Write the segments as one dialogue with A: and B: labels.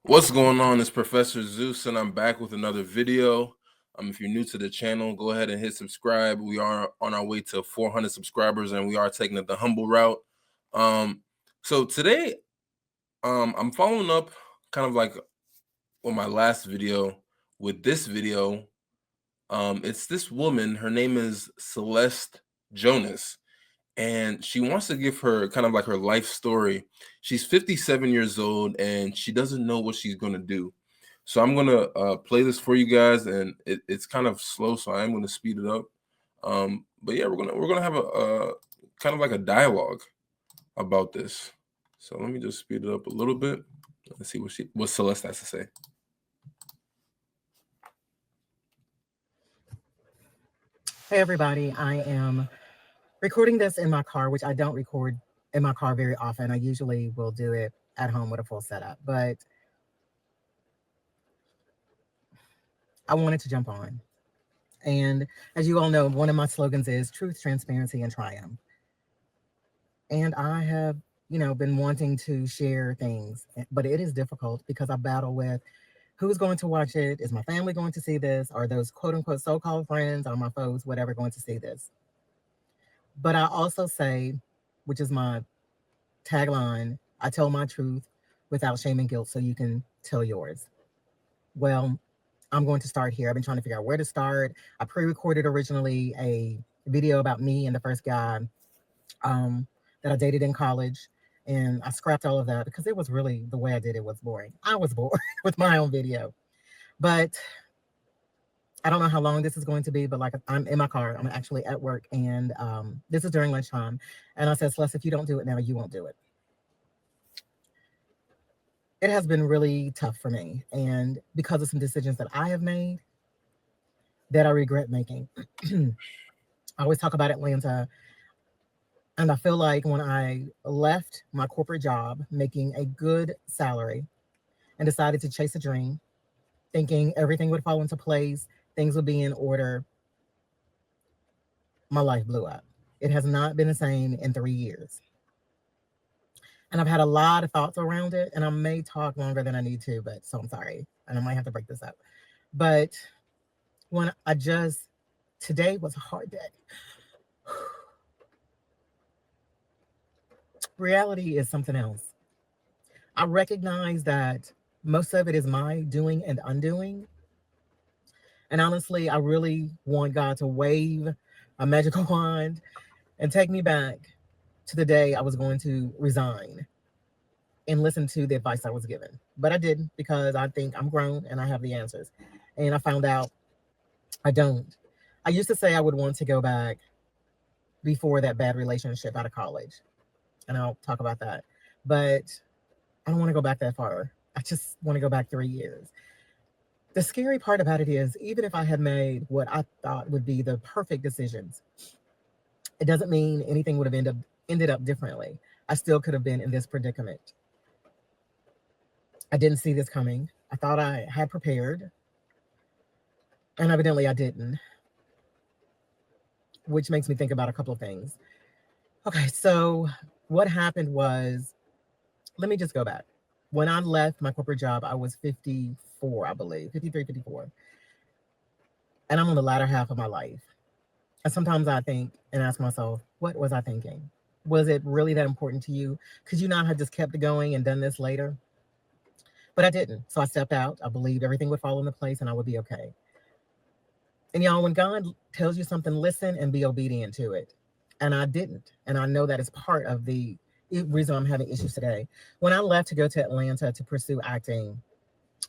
A: What's going on? It's Professor Zeus, and I'm back with another video. If you're new to the channel, go ahead and hit subscribe. We are on our way to 400 subscribers, and we are taking it the humble route. So today, I'm following up kind of like on my last video with this video. It's this woman. Her name is Celeste Jonas, and she wants to give her kind of like her life story. She's 57 years old, and she doesn't know what she's going to do. So I'm going to play this for you guys, and it's kind of slow, so I am going to speed it up. But yeah, we're gonna have a kind of like a dialogue about this. So let me just speed it up a little bit. Let's see what Celeste has to say.
B: Hey everybody, I am recording this in my car, which I don't record in my car very often. I usually will do it at home with a full setup, but I wanted to jump on. And as you all know, one of my slogans is truth, transparency, and triumph. And I have, been wanting to share things, but it is difficult because I battle with who's going to watch it? Is my family going to see this? Are those quote unquote so-called friends or my foes, whatever, going to see this? But I also say, which is my tagline, I tell my truth without shame and guilt so you can tell yours. Well, I'm going to start here. I've been trying to figure out where to start. I pre-recorded originally a video about me and the first guy that I dated in college. And I scrapped all of that because it was really, the way I did it was boring. I was bored with my own video. But I don't know how long this is going to be, but like I'm in my car, I'm actually at work, and this is during lunchtime. And I said, Celeste, if you don't do it now, you won't do it. It has been really tough for me, and because of some decisions that I have made that I regret making. I always talk about Atlanta, and I feel like when I left my corporate job making a good salary and decided to chase a dream, thinking everything would fall into place, things would be in order, my life blew up. It has not been the same in 3 years. And I've had a lot of thoughts around it, and I may talk longer than I need to, but so I'm sorry. And I might have to break this up. But when today was a hard day. Reality is something else. I recognize that most of it is my doing and undoing. And honestly, I really want God to wave a magical wand and take me back to the day I was going to resign and listen to the advice I was given. But I didn't, because I think I'm grown and I have the answers. And I found out I don't. I used to say I would want to go back before that bad relationship out of college. And I'll talk about that. But I don't want to go back that far. I just want to go back 3 years. The scary part about it is, even if I had made what I thought would be the perfect decisions, it doesn't mean anything would have ended up differently. I still could have been in this predicament. I didn't see this coming. I thought I had prepared, and evidently I didn't, which makes me think about a couple of things. Okay, so what happened was, let me just go back. When I left my corporate job, I was 54, I believe, 53, 54. And I'm on the latter half of my life. And sometimes I think and ask myself, what was I thinking? Was it really that important to you? Could you not have just kept it going and done this later? But I didn't. So I stepped out. I believed everything would fall into place and I would be okay. And y'all, when God tells you something, listen and be obedient to it. And I didn't. And I know that is part of the reason I'm having issues today. When I left to go to Atlanta to pursue acting,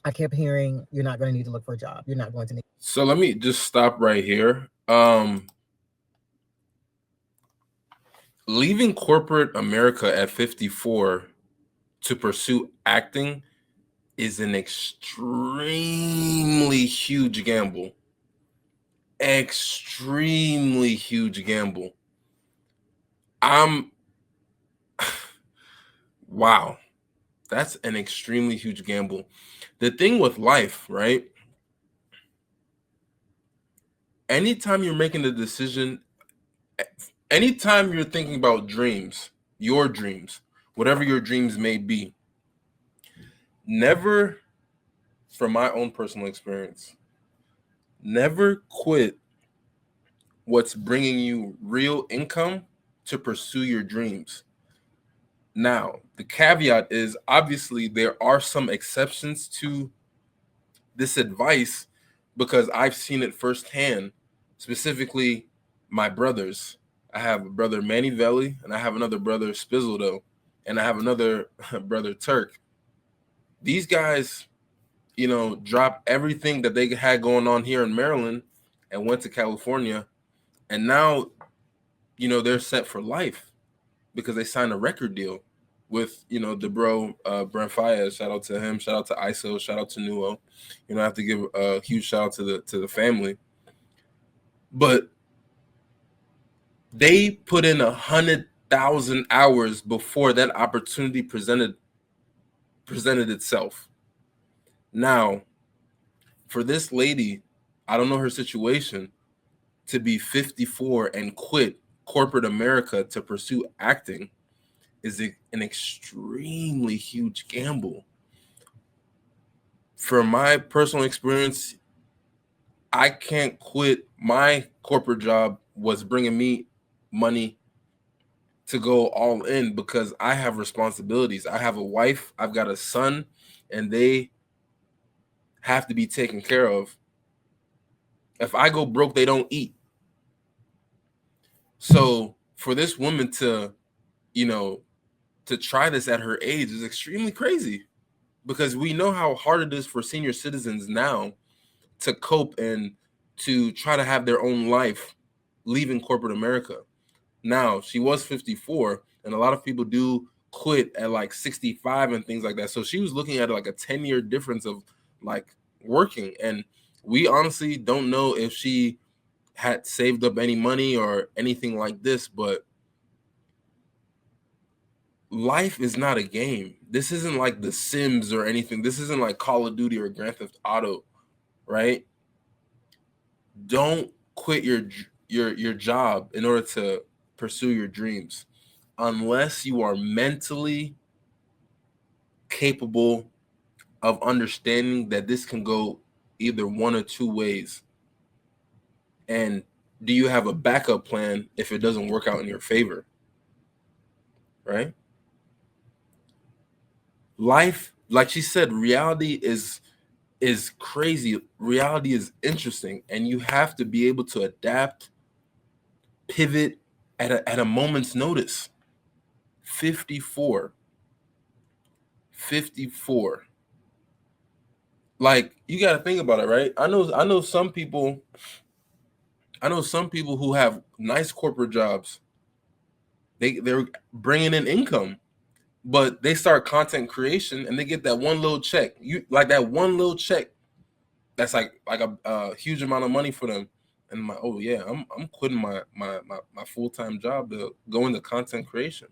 B: I kept hearing, you're not going to need to look for a job. You're not going to need.
A: So let me just stop right here. Leaving corporate America at 54 to pursue acting is an extremely huge gamble. Extremely huge gamble. Wow, that's an extremely huge gamble. The thing with life, right? Anytime you're making a decision, anytime you're thinking about dreams, your dreams, whatever your dreams may be, never from my own personal experience, never quit what's bringing you real income to pursue your dreams. Now, the caveat is obviously there are some exceptions to this advice because I've seen it firsthand, specifically my brothers. I have a brother Manny Veli, and I have another brother Spizzledo, and I have another brother Turk. These guys, dropped everything that they had going on here in Maryland and went to California, and now, they're set for life because they signed a record deal with the bro Brent Fayez. Shout out to him. Shout out to ISO. Shout out to Nuo. I have to give a huge shout out to the family. But they put in 100,000 hours before that opportunity presented itself. Now, for this lady, I don't know her situation, to be 54 and quit corporate America to pursue acting is an extremely huge gamble. From my personal experience, I can't quit. My corporate job was bringing me money to go all in because I have responsibilities. I have a wife, I've got a son, and they have to be taken care of. If I go broke, they don't eat. So for this woman to, to try this at her age is extremely crazy because we know how hard it is for senior citizens now to cope and to try to have their own life leaving corporate America. Now, she was 54, and a lot of people do quit at like 65 and things like that. So she was looking at like a 10-year difference of like working. And we honestly don't know if she had saved up any money or anything like this, but life is not a game. This isn't like The Sims or anything. This isn't like Call of Duty or Grand Theft Auto, right? Don't quit your job in order to pursue your dreams unless you are mentally capable of understanding that this can go either one or two ways. And do you have a backup plan if it doesn't work out in your favor? Right? Life, like she said, reality is crazy. Reality is interesting, and you have to be able to adapt, pivot at a moment's notice. 54. 54. Like, you got to think about it, right? I know some people who have nice corporate jobs. They're bringing in income, but they start content creation and they get that one little check. You like that one little check that's like a huge amount of money for them. And I'm like, oh yeah, I'm quitting my full-time job to go into content creation.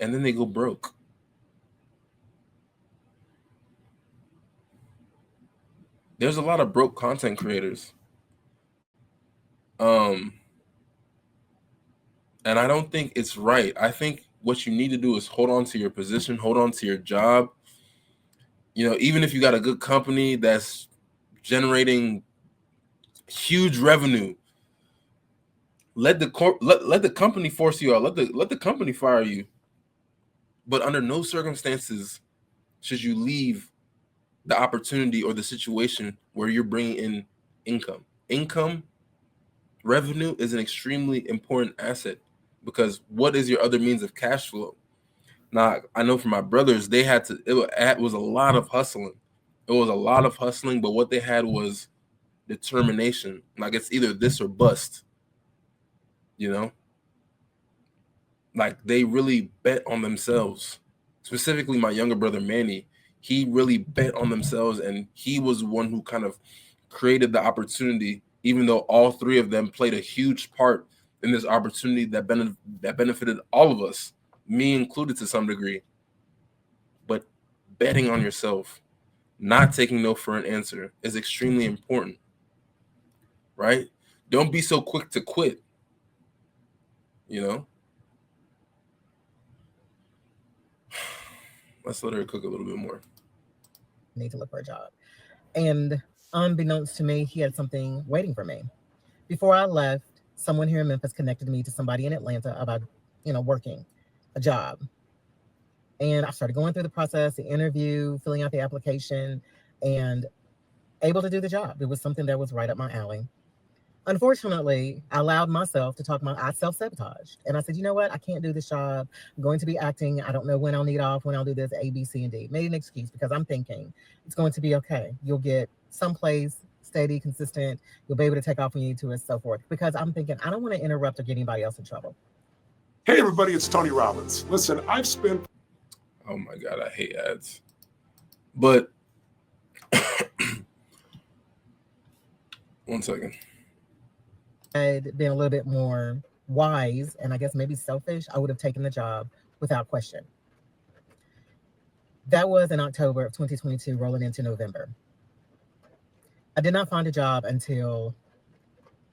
A: And then they go broke. There's a lot of broke content creators. Um and I don't think it's right. I think what you need to do is hold on to your position, hold on to your job. Even if you got a good company that's generating huge revenue, let the company force you out. Let the company fire you. But under no circumstances should you leave the opportunity or the situation where you're bringing in income. Income, revenue is an extremely important asset because what is your other means of cash flow? Now, I know for my brothers, they had to, it was a lot of hustling. It was a lot of hustling, but what they had was determination. Like, it's either this or bust, you know? Like, they really bet on themselves. Specifically, my younger brother, Manny, he really bet on themselves, and he was the one who kind of created the opportunity, even though all three of them played a huge part in this opportunity that benefited all of us, me included to some degree. But betting on yourself, not taking no for an answer is extremely important, right? Don't be so quick to quit, you know? Let's let her cook a little bit more.
B: Need to look for a job. And unbeknownst to me, he had something waiting for me. Before I left, someone here in Memphis connected me to somebody in Atlanta about, working a job. And I started going through the process, the interview, filling out the application, and able to do the job. It was something that was right up my alley. Unfortunately, I allowed myself to I self sabotaged. And I said, you know what? I can't do this job. I'm going to be acting. I don't know when I'll need off, when I'll do this, A, B, C, and D. Made an excuse because I'm thinking it's going to be okay. You'll get someplace steady, consistent. You'll be able to take off when you need to, and so forth. Because I'm thinking, I don't want to interrupt or get anybody else in trouble.
C: Hey, everybody, it's Tony Robbins. Listen, I've spent.
A: Oh my God, I hate ads. But one second.
B: I'd been a little bit more wise and I guess maybe selfish, I would have taken the job without question. That was in October of 2022, rolling into November. I did not find a job until,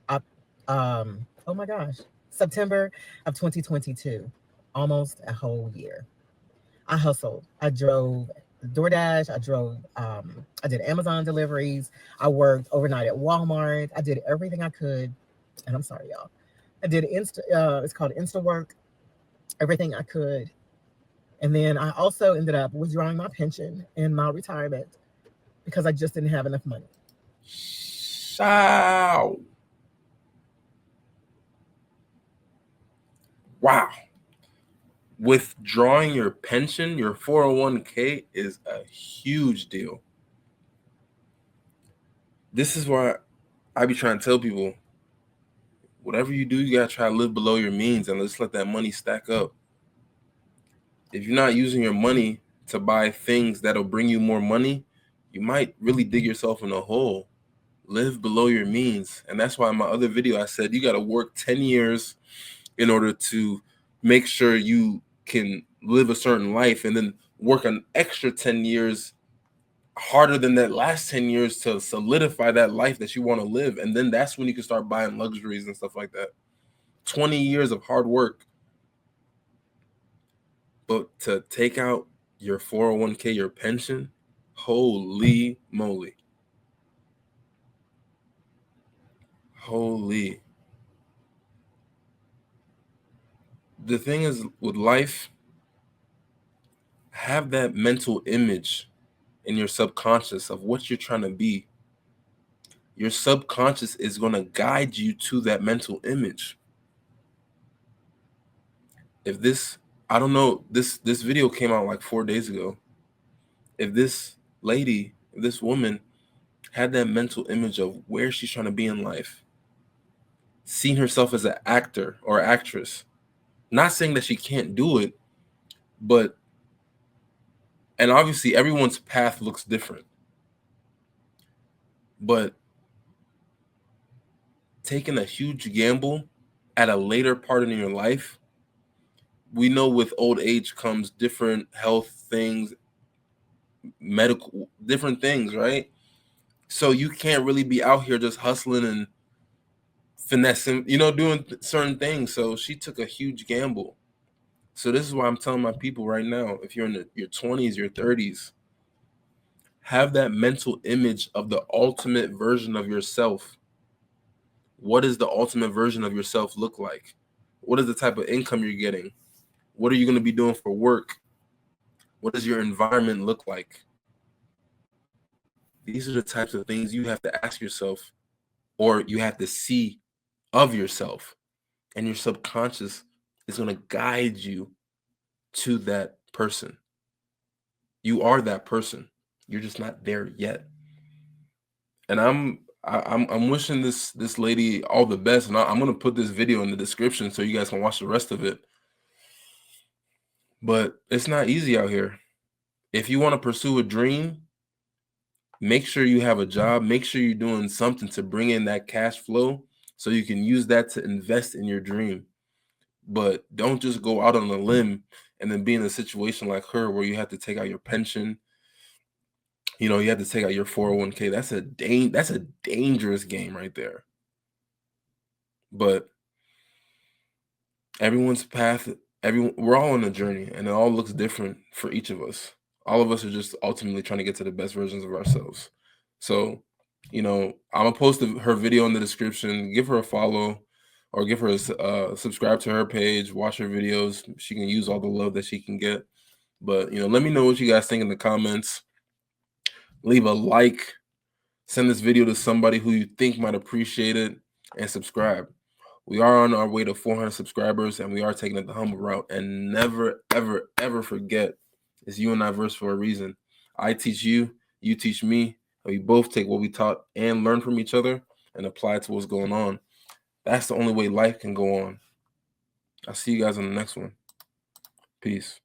B: oh my gosh, September of 2022, almost a whole year. I hustled. I drove DoorDash. I did Amazon deliveries. I worked overnight at Walmart. I did everything I could. And I'm sorry, y'all. I did it's called Insta work, everything I could. And then I also ended up withdrawing my pension and my retirement because I just didn't have enough money.
A: Wow. Wow. Withdrawing your pension, your 401k is a huge deal. This is why I be trying to tell people, whatever you do, you gotta try to live below your means and let's let that money stack up. If you're not using your money to buy things that'll bring you more money, you might really dig yourself in a hole. Live below your means. And that's why in my other video, I said you gotta work 10 years in order to make sure you can live a certain life and then work an extra 10 years harder than that last 10 years to solidify that life that you want to live. And then that's when you can start buying luxuries and stuff like that. 20 years of hard work. But to take out your 401k, your pension, holy moly. Holy. The thing is with life, have that mental image in your subconscious of what you're trying to be. Your subconscious is going to guide you to that mental image. If this, I don't know, this video came out like 4 days ago. If this lady, if this woman had that mental image of where she's trying to be in life, seeing herself as an actor or actress, not saying that she can't do it, but, and obviously everyone's path looks different, but taking a huge gamble at a later part in your life, we know with old age comes different health things, medical, different things, right? So you can't really be out here just hustling and finessing, doing certain things. So she took a huge gamble. So this is why I'm telling my people right now, if you're in your 20s, your 30s, have that mental image of the ultimate version of yourself. What does the ultimate version of yourself look like? What is the type of income you're getting? What are you going to be doing for work? What does your environment look like? These are the types of things you have to ask yourself, or you have to see of yourself. And your subconscious is going to guide you to that person. You are that person. You're just not there yet. And I'm wishing this lady all the best, and I'm gonna put this video in the description so you guys can watch the rest of it. But it's not easy out here. If you want to pursue a dream, make sure you have a job. Make sure you're doing something to bring in that cash flow so you can use that to invest in your dream. But don't just go out on a limb and then be in a situation like her where you have to take out your pension. You have to take out your 401k. That's a dangerous game right there. But everyone's path, we're all on a journey, and it all looks different for each of us. all of us are just ultimately trying to get to the best versions of ourselves. So, you know, I'm gonna post her video in the description. Give her a follow, or give her a subscribe to her page. Watch her videos. She can use all the love that she can get. But, you know, let me know what you guys think in the comments. Leave a like. Send this video to somebody who you think might appreciate it, and subscribe. We are on our way to 400 subscribers, and we are taking it the humble route. And never, ever, ever forget, it's you and I verse for a reason. I teach you, you teach me, and we both take what we taught and learn from each other and apply it to what's going on. That's the only way life can go on. I'll see you guys on the next one. Peace.